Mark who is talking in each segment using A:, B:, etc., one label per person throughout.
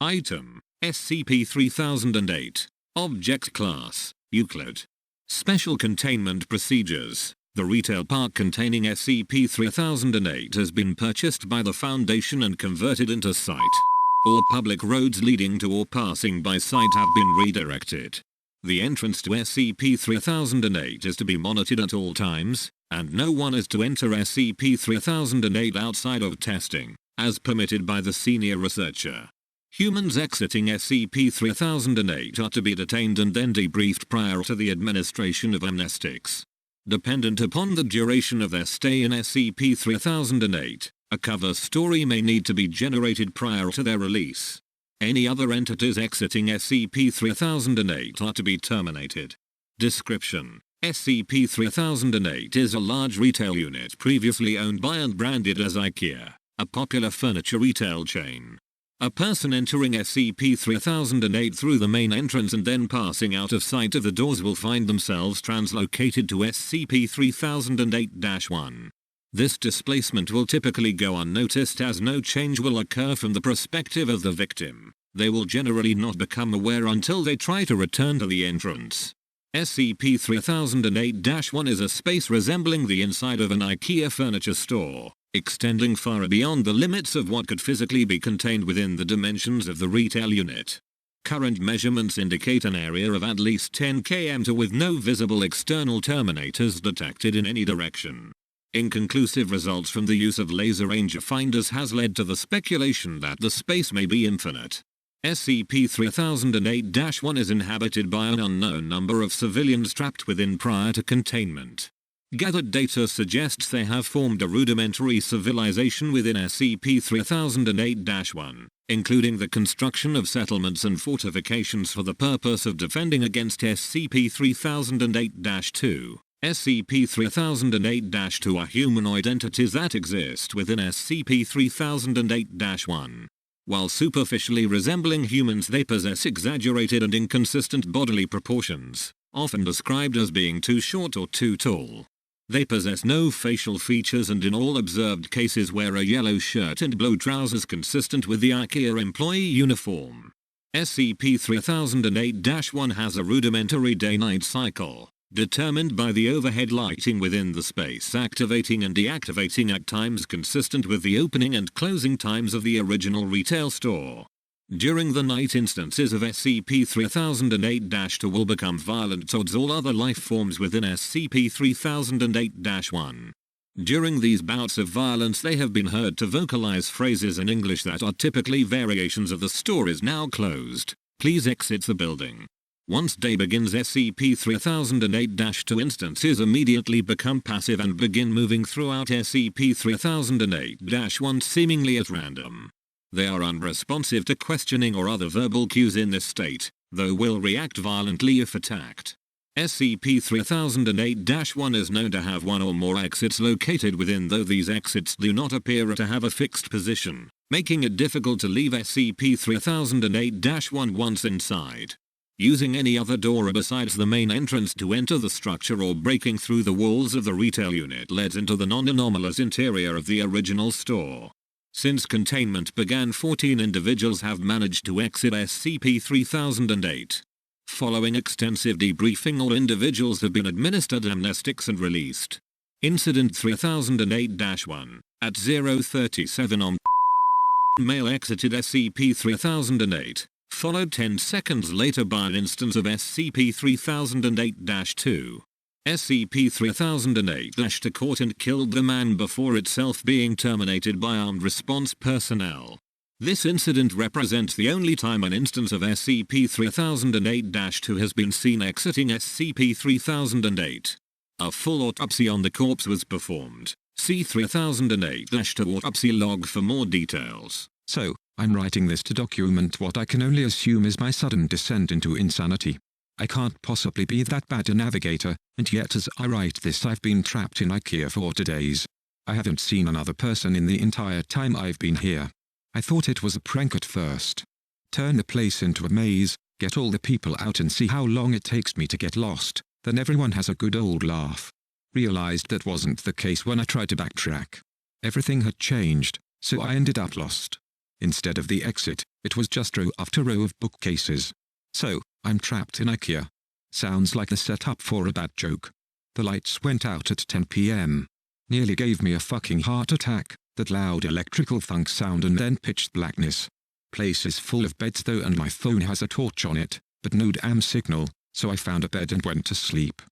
A: Item: SCP-3008. Object Class: Euclid. Special Containment Procedures: the retail park containing SCP-3008 has been purchased by the Foundation and converted into site. All public roads leading to or passing by site have been redirected. The entrance to SCP-3008 is to be monitored at all times, and no one is to enter SCP-3008 outside of testing, as permitted by the senior researcher. Humans exiting SCP-3008 are to be detained and then debriefed prior to the administration of amnestics. Dependent upon the duration of their stay in SCP-3008, a cover story may need to be generated prior to their release. Any other entities exiting SCP-3008 are to be terminated. Description: SCP-3008 is a large retail unit previously owned by and branded as IKEA, a popular furniture retail chain. A person entering SCP-3008 through the main entrance and then passing out of sight of the doors will find themselves translocated to SCP-3008-1. This displacement will typically go unnoticed as no change will occur from the perspective of the victim. They will generally not become aware until they try to return to the entrance. SCP-3008-1 is a space resembling the inside of an IKEA furniture store, extending far beyond the limits of what could physically be contained within the dimensions of the retail unit. Current measurements indicate an area of at least 10 km with no visible external terminators detected in any direction. Inconclusive results from the use of laser rangefinders has led to the speculation that the space may be infinite. SCP-3008-1 is inhabited by an unknown number of civilians trapped within prior to containment. Gathered data suggests they have formed a rudimentary civilization within SCP-3008-1, including the construction of settlements and fortifications for the purpose of defending against SCP-3008-2. SCP-3008-2 are humanoid entities that exist within SCP-3008-1. While superficially resembling humans, they possess exaggerated and inconsistent bodily proportions, often described as being too short or too tall. They possess no facial features and in all observed cases wear a yellow shirt and blue trousers consistent with the IKEA employee uniform. SCP-3008-1 has a rudimentary day-night cycle, determined by the overhead lighting within the space activating and deactivating at times consistent with the opening and closing times of the original retail store. During the night, instances of SCP-3008-2 will become violent towards all other life forms within SCP-3008-1. During these bouts of violence, they have been heard to vocalize phrases in English that are typically variations of "the store is now closed. Please exit the building." Once day begins, SCP-3008-2 instances immediately become passive and begin moving throughout SCP-3008-1 seemingly at random. They are unresponsive to questioning or other verbal cues in this state, though will react violently if attacked. SCP-3008-1 is known to have one or more exits located within, though these exits do not appear to have a fixed position, making it difficult to leave SCP-3008-1 once inside. Using any other door besides the main entrance to enter the structure or breaking through the walls of the retail unit leads into the non-anomalous interior of the original store. Since containment began, 14 individuals have managed to exit SCP-3008. Following extensive debriefing, all individuals have been administered amnestics and released. Incident 3008-1. At 0:37 on male exited SCP-3008. Followed 10 seconds later by an instance of SCP-3008-2. SCP-3008-2 caught and killed the man before itself being terminated by armed response personnel. This incident represents the only time an instance of SCP-3008-2 has been seen exiting SCP-3008. A full autopsy on the corpse was performed. See 3008-2 autopsy log for more details.
B: So, I'm writing this to document what I can only assume is my sudden descent into insanity. I can't possibly be that bad a navigator, and yet as I write this I've been trapped in IKEA for 2 days. I haven't seen another person in the entire time I've been here. I thought it was a prank at first. Turn the place into a maze, get all the people out and see how long it takes me to get lost, then everyone has a good old laugh. Realized that wasn't the case when I tried to backtrack. Everything had changed. so I ended up lost. Instead of the exit, it was just row after row of bookcases. So, I'm trapped in IKEA. Sounds like the setup for a bad joke. The lights went out at 10 p.m. Nearly gave me a fucking heart attack, that loud electrical thunk sound and then pitch blackness. Place is full of beds though, and my phone has a torch on it, but no damn signal, so I found a bed and went to sleep.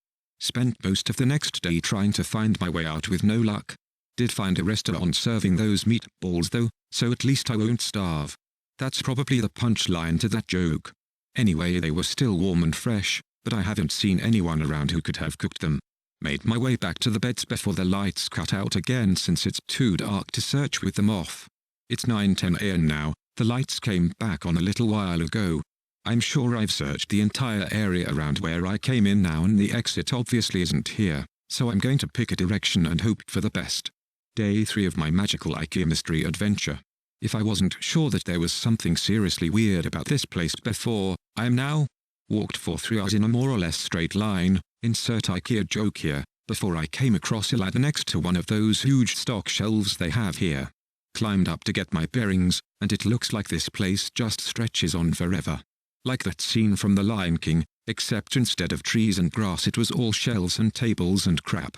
B: Spent most of the next day trying to find my way out with no luck. Did find a restaurant serving those meatballs though, so at least I won't starve. That's probably the punchline to that joke. Anyway, they were still warm and fresh, but I haven't seen anyone around who could have cooked them. Made my way back to the beds before the lights cut out again since it's too dark to search with them off. It's 9:10 a.m. now, the lights came back on a little while ago. I'm sure I've searched the entire area around where I came in now and the exit obviously isn't here, so I'm going to pick a direction and hope for the best. Day 3 of my magical IKEA mystery adventure. If I wasn't sure that there was something seriously weird about this place before, I am now. Walked for 3 hours in a more or less straight line, insert IKEA joke here, before I came across a ladder next to one of those huge stock shelves they have here. Climbed up to get my bearings, and it looks like this place just stretches on forever. Like that scene from The Lion King, except instead of trees and grass it was all shelves and tables and crap.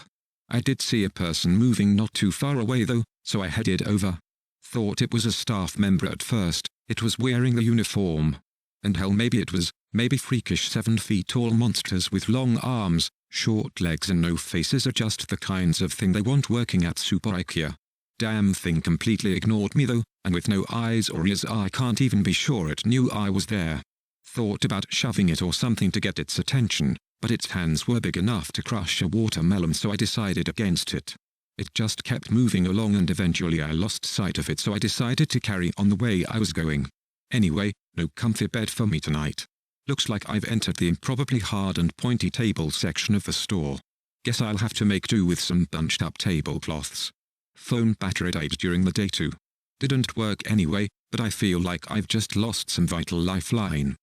B: I did see a person moving not too far away though, so I headed over. Thought it was a staff member at first, it was wearing a uniform. And hell, maybe it was, maybe freakish 7 feet tall monsters with long arms, short legs and no faces are just the kinds of thing they want working at Super IKEA. Damn thing completely ignored me though, and with no eyes or ears I can't even be sure it knew I was there. Thought about shoving it or something to get its attention, but its hands were big enough to crush a watermelon, so I decided against it. It just kept moving along and eventually I lost sight of it, so I decided to carry on the way I was going. Anyway, no comfy bed for me tonight. Looks like I've entered the improbably hard and pointy table section of the store. Guess I'll have to make do with some bunched up tablecloths. Phone battery died during the day too. Didn't work anyway, but I feel like I've just lost some vital lifeline.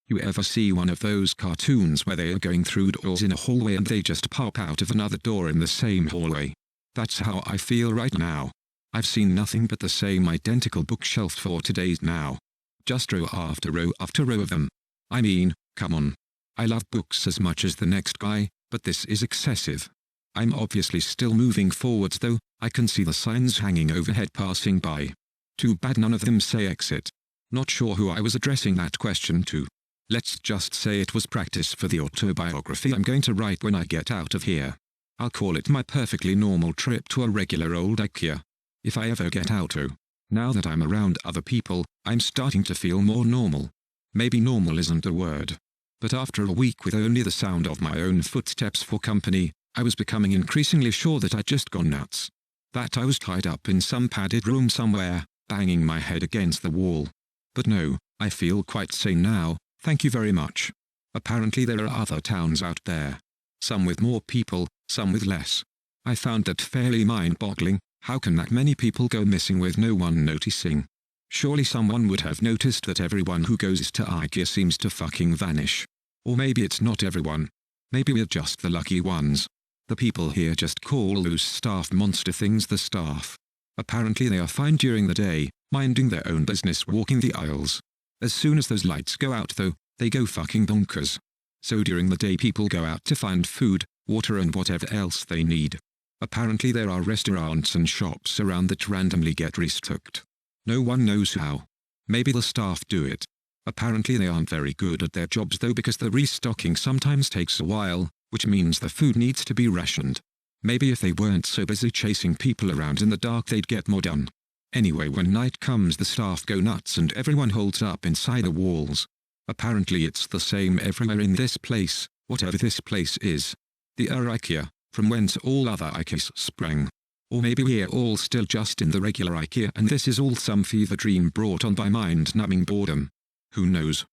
B: You ever see one of those cartoons where they are going through doors in a hallway and they just pop out of another door in the same hallway? That's how I feel right now. I've seen nothing but the same identical bookshelf for days now. Just row after row after row of them. I mean, come on. I love books as much as the next guy, but this is excessive. I'm obviously still moving forwards though, I can see the signs hanging overhead passing by. Too bad none of them say exit. Not sure who I was addressing that question to. Let's just say it was practice for the autobiography I'm going to write when I get out of here. I'll call it my perfectly normal trip to a regular old IKEA. If I ever get out though. Now that I'm around other people, I'm starting to feel more normal. Maybe normal isn't a word. But after a week with only the sound of my own footsteps for company, I was becoming increasingly sure that I'd just gone nuts. That I was tied up in some padded room somewhere, banging my head against the wall. But no, I feel quite sane now, thank you very much. Apparently there are other towns out there. Some with more people, some with less. I found that fairly mind-boggling. How can that many people go missing with no one noticing? Surely someone would have noticed that everyone who goes to IKEA seems to fucking vanish. Or maybe it's not everyone. Maybe we're just the lucky ones. The people here just call those staff monster things the staff. Apparently they are fine during the day, minding their own business walking the aisles. As soon as those lights go out though, they go fucking bonkers. So during the day people go out to find food, water and whatever else they need. Apparently there are restaurants and shops around that randomly get restocked. No one knows how. Maybe the staff do it. Apparently they aren't very good at their jobs though, because the restocking sometimes takes a while, which means the food needs to be rationed. Maybe if they weren't so busy chasing people around in the dark they'd get more done. Anyway, when night comes the staff go nuts and everyone holds up inside the walls. Apparently it's the same everywhere in this place, whatever this place is. The IKEA, from whence all other IKEAs sprang. Or maybe we're all still just in the regular IKEA and this is all some fever dream brought on by mind-numbing boredom. Who knows?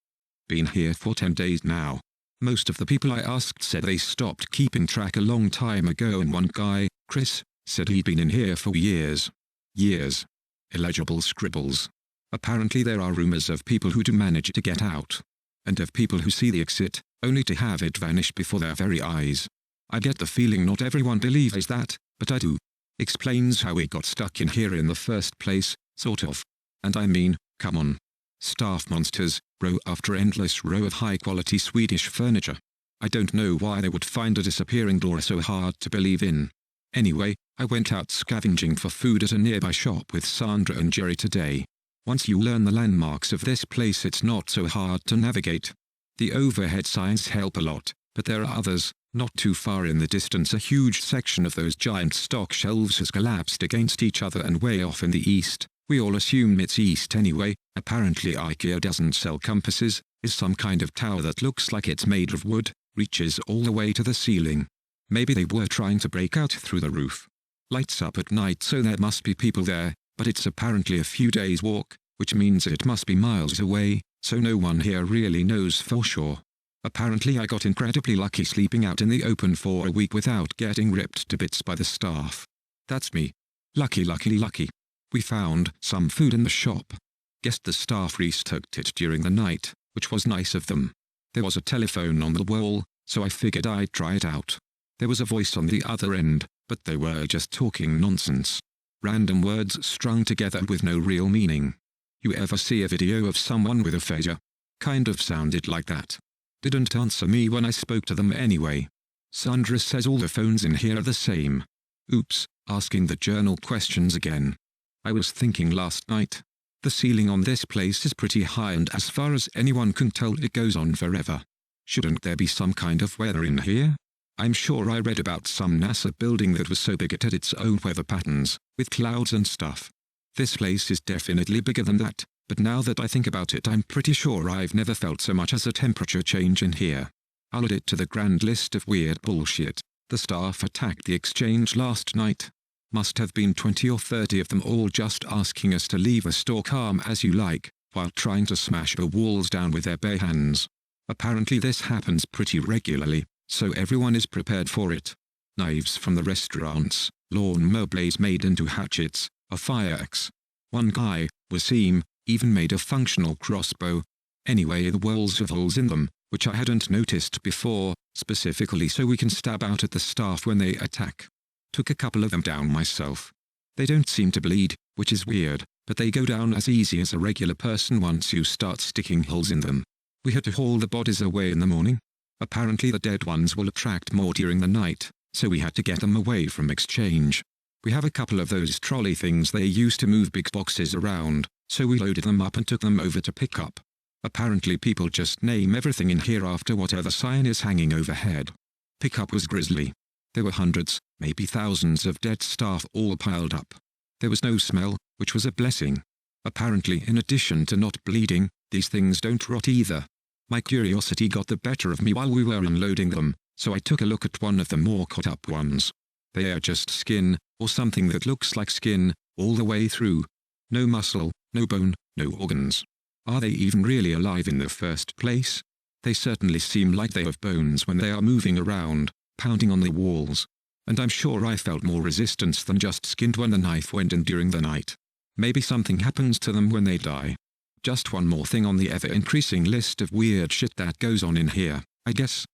B: Been here for 10 days now. Most of the people I asked said they stopped keeping track a long time ago, and one guy, Chris, said he'd been in here for years. Years. Illegible scribbles. Apparently there are rumors of people who do manage to get out. And of people who see the exit, only to have it vanish before their very eyes. I get the feeling not everyone believes that, but I do. Explains how we got stuck in here in the first place, Sort of. And I mean, come on. Staff monsters, row after endless row of high-quality Swedish furniture. I don't know why they would find a disappearing door so hard to believe in. Anyway, I went out scavenging for food at a nearby shop with Sandra and Jerry today. Once you learn the landmarks of this place, it's not so hard to navigate. The overhead signs help a lot, but there are others. Not too far in the distance, a huge section of those giant stock shelves has collapsed against each other, and way off in the east, we all assume it's east anyway, apparently IKEA doesn't sell compasses, is some kind of tower that looks like it's made of wood, reaches all the way to the ceiling. Maybe they were trying to break out through the roof. Lights up at night, so there must be people there, but it's apparently a few days' walk, which means it must be miles away, so no one here really knows for sure. Apparently I got incredibly lucky sleeping out in the open for a week without getting ripped to bits by the staff. That's me. Lucky. We found some food in the shop. Guessed the staff restocked it during the night, which was nice of them. There was a telephone on the wall, so I figured I'd try it out. There was a voice on the other end, but they were just talking nonsense. Random words strung together with no real meaning. You ever see a video of someone with aphasia? Kind of sounded like that. Didn't answer me when I spoke to them anyway. Sandra says all the phones in here are the same. Oops, asking the journal questions again. I was thinking last night. The ceiling on this place is pretty high, and as far as anyone can tell, it goes on forever. Shouldn't there be some kind of weather in here? I'm sure I read about some NASA building that was so big it had its own weather patterns, with clouds and stuff. This place is definitely bigger than that. But now that I think about it, I'm pretty sure I've never felt so much as a temperature change in here. I'll add it to the grand list of weird bullshit. The staff attacked the exchange last night. Must have been 20 or 30 of them, all just asking us to leave the store calm as you like, while trying to smash the walls down with their bare hands. Apparently this happens pretty regularly, so everyone is prepared for it. Knives from the restaurants, lawnmower blades made into hatchets, a fire axe. One guy, Wasim, even made a functional crossbow. Anyway, the walls have holes in them, which I hadn't noticed before, specifically so we can stab out at the staff when they attack. Took a couple of them down myself. They don't seem to bleed, which is weird, but they go down as easy as a regular person once you start sticking holes in them. We had to haul the bodies away in the morning. Apparently the dead ones will attract more during the night, so we had to get them away from exchange. We have a couple of those trolley things they use to move big boxes around, so we loaded them up and took them over to pick up. Apparently people just name everything in here after whatever sign is hanging overhead. Pickup was grisly. There were hundreds, maybe thousands of dead staff all piled up. There was no smell, which was a blessing. Apparently, in addition to not bleeding, these things don't rot either. My curiosity got the better of me while we were unloading them, so I took a look at one of the more cut up ones. They are just skin, or something that looks like skin, all the way through. No muscle, no bone, no organs. Are they even really alive in the first place? They certainly seem like they have bones when they are moving around, pounding on the walls. And I'm sure I felt more resistance than just skinned when the knife went in during the night. Maybe something happens to them when they die. Just one more thing on the ever-increasing list of weird shit that goes on in here, I guess.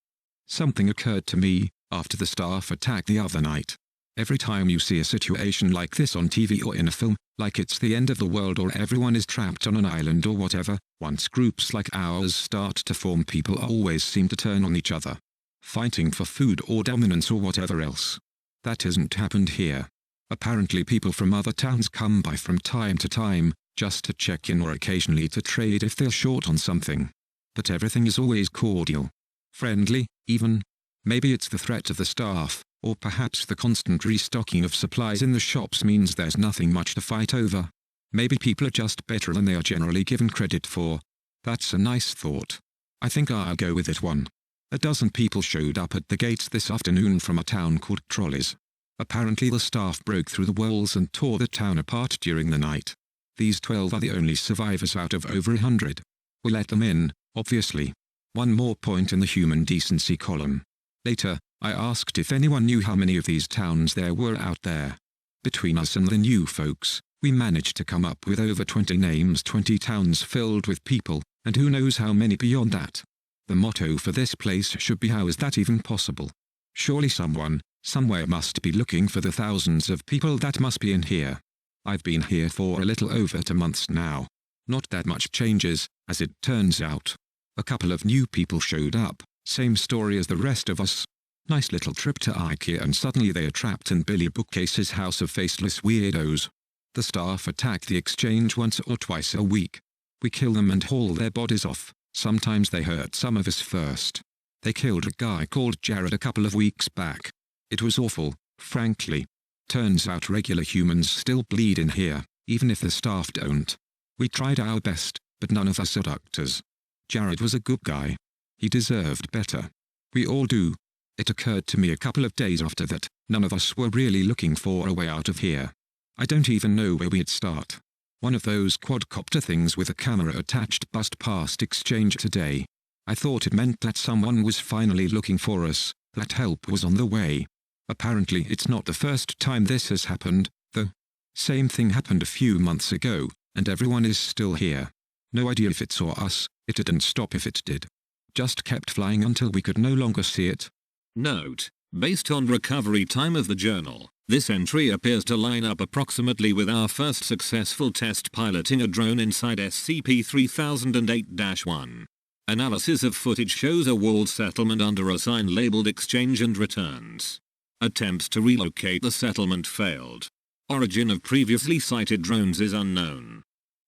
B: Something occurred to me after the staff attack the other night. Every time you see a situation like this on TV or in a film, like it's the end of the world or everyone is trapped on an island or whatever, once groups like ours start to form, people always seem to turn on each other, fighting for food or dominance or whatever else. That hasn't happened here. Apparently people from other towns come by from time to time, just to check in or occasionally to trade if they're short on something. But everything is always cordial. Friendly, even. Maybe it's the threat of the staff, or perhaps the constant restocking of supplies in the shops means there's nothing much to fight over. Maybe people are just better than they are generally given credit for. That's a nice thought. I think I'll go with it one. A dozen people showed up at the gates this afternoon from a town called Trolleys. Apparently the staff broke through the walls and tore the town apart during the night. These 12 are the only survivors out of over 100. We'll let them in, obviously. One more point in the human decency column. Later, I asked if anyone knew how many of these towns there were out there. Between us and the new folks, we managed to come up with over 20 names, 20 towns filled with people, and who knows how many beyond that. The motto for this place should be, how is that even possible? Surely someone, somewhere must be looking for the thousands of people that must be in here. I've been here for a little over 2 months now. Not that much changes, as it turns out. A couple of new people showed up, same story as the rest of us. Nice little trip to IKEA and suddenly they are trapped in Billy Bookcase's house of faceless weirdos. The staff attack the exchange once or twice a week. We kill them and haul their bodies off. Sometimes they hurt some of us first. They killed a guy called Jared a couple of weeks back. It was awful, frankly. Turns out regular humans still bleed in here, even if the staff don't. We tried our best, but none of us are doctors. Jared was a good guy. He deserved better. We all do. It occurred to me a couple of days after that, none of us were really looking for a way out of here. I don't even know where we'd start. One of those quadcopter things with a camera attached buzzed past exchange today. I thought it meant that someone was finally looking for us, that help was on the way. Apparently it's not the first time this has happened, though. Same thing happened a few months ago, and everyone is still here. No idea if it saw us, it didn't stop if it did. Just kept flying until we could no longer see it.
A: Note: based on recovery time of the journal, this entry appears to line up approximately with our first successful test piloting a drone inside SCP-3008-1. Analysis of footage shows a walled settlement under a sign labeled Exchange and Returns. Attempts to relocate the settlement failed. Origin of previously sighted drones is unknown.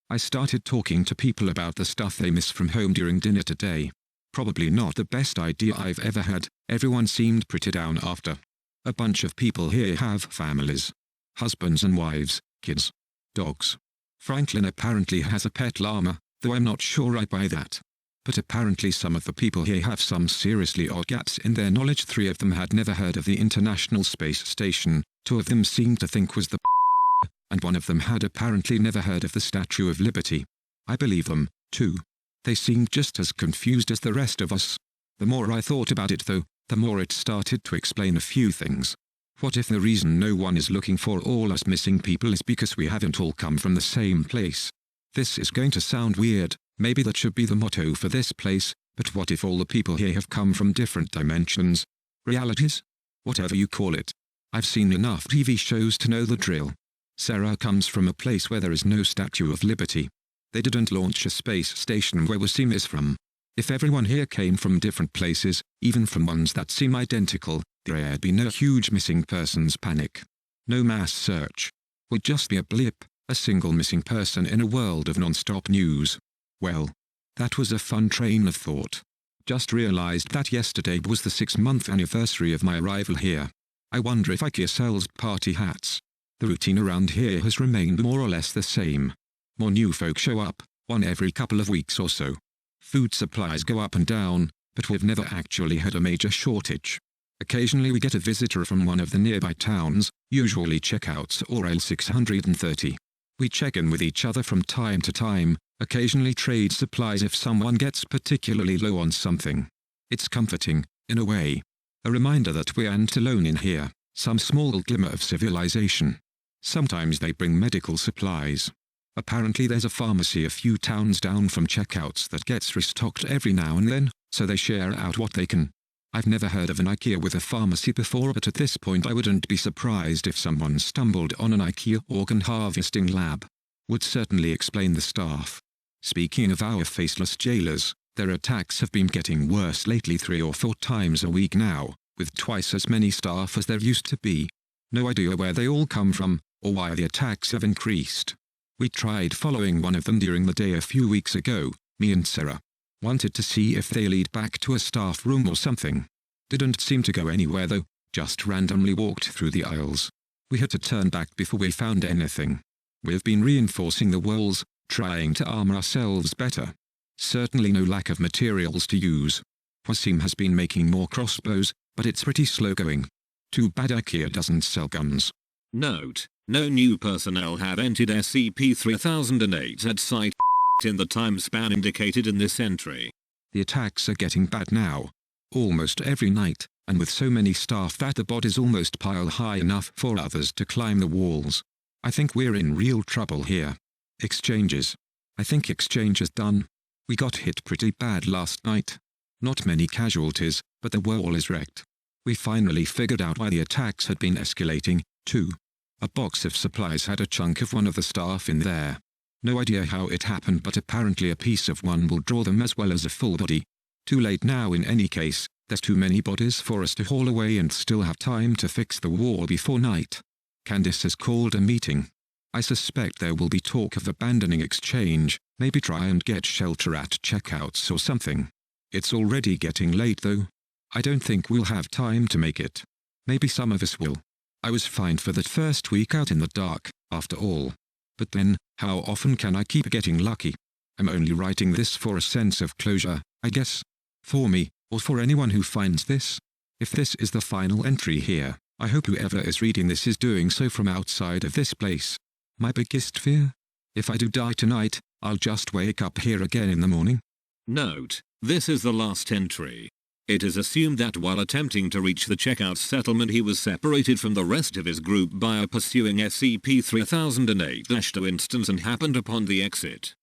B: I started talking to people about the stuff they miss from home during dinner today. Probably not the best idea I've ever had. Everyone seemed pretty down after. A bunch of people here have families. Husbands and wives, kids, dogs. Franklin apparently has a pet llama, though I'm not sure I buy that. But apparently some of the people here have some seriously odd gaps in their knowledge. 3 of them had never heard of the International Space Station, 2 of them seemed to think was the and 1 of them had apparently never heard of the Statue of Liberty. I believe them, too. They seemed just as confused as the rest of us. The more I thought about it though, the more it started to explain a few things. What if the reason no one is looking for all us missing people is because we haven't all come from the same place? This is going to sound weird, maybe that should be the motto for this place, but what if all the people here have come from different dimensions? Realities? Whatever you call it. I've seen enough TV shows to know the drill. Sarah comes from a place where there is no Statue of Liberty. They didn't launch a space station where Wasim is from. If everyone here came from different places, even from ones that seem identical, there'd be no huge missing persons panic. No mass search. Would just be a blip, a single missing person in a world of non-stop news. Well, that was a fun train of thought. Just realized that yesterday was the 6-month anniversary of my arrival here. I wonder if IKEA sells party hats. The routine around here has remained more or less the same. More new folk show up, one every couple of weeks or so. Food supplies go up and down, but we've never actually had a major shortage. Occasionally we get a visitor from one of the nearby towns, usually checkouts or L630. We check in with each other from time to time, occasionally trade supplies if someone gets particularly low on something. It's comforting, in a way. A reminder that we aren't alone in here, some small glimmer of civilization. Sometimes they bring medical supplies. Apparently there's a pharmacy a few towns down from checkouts that gets restocked every now and then, so they share out what they can. I've never heard of an IKEA with a pharmacy before, but at this point I wouldn't be surprised if someone stumbled on an IKEA organ harvesting lab. Would certainly explain the staff. Speaking of our faceless jailers, their attacks have been getting worse lately 3 or 4 times a week now, with twice as many staff as there used to be. No idea where they all come from, or why the attacks have increased. We tried following one of them during the day a few weeks ago, me and Sarah. Wanted to see if they lead back to a staff room or something. Didn't seem to go anywhere though, just randomly walked through the aisles. We had to turn back before we found anything. We've been reinforcing the walls, trying to armor ourselves better. Certainly no lack of materials to use. Wasim has been making more crossbows, but it's pretty slow going. Too bad IKEA doesn't sell guns.
A: Note: no new personnel have entered SCP-3008 at site in the time span indicated in this entry.
B: The attacks are getting bad now. Almost every night, and with so many staff that the bodies almost pile high enough for others to climb the walls. I think we're in real trouble here. Exchanges. I think exchange is done. We got hit pretty bad last night. Not many casualties, but the wall is wrecked. We finally figured out why the attacks had been escalating, too. A box of supplies had a chunk of one of the staff in there. No idea how it happened, but apparently a piece of one will draw them as well as a full body. Too late now in any case, there's too many bodies for us to haul away and still have time to fix the wall before night. Candice has called a meeting. I suspect there will be talk of abandoning exchange, maybe try and get shelter at checkouts or something. It's already getting late though. I don't think we'll have time to make it. Maybe some of us will. I was fine for that first week out in the dark, after all. But then, how often can I keep getting lucky? I'm only writing this for a sense of closure, I guess. For me, or for anyone who finds this. If this is the final entry here, I hope whoever is reading this is doing so from outside of this place. My biggest fear? If I do die tonight, I'll just wake up here again in the morning.
A: Note: this is the last entry. It is assumed that while attempting to reach the checkout settlement he was separated from the rest of his group by a pursuing SCP-3008-2 instance and happened upon the exit.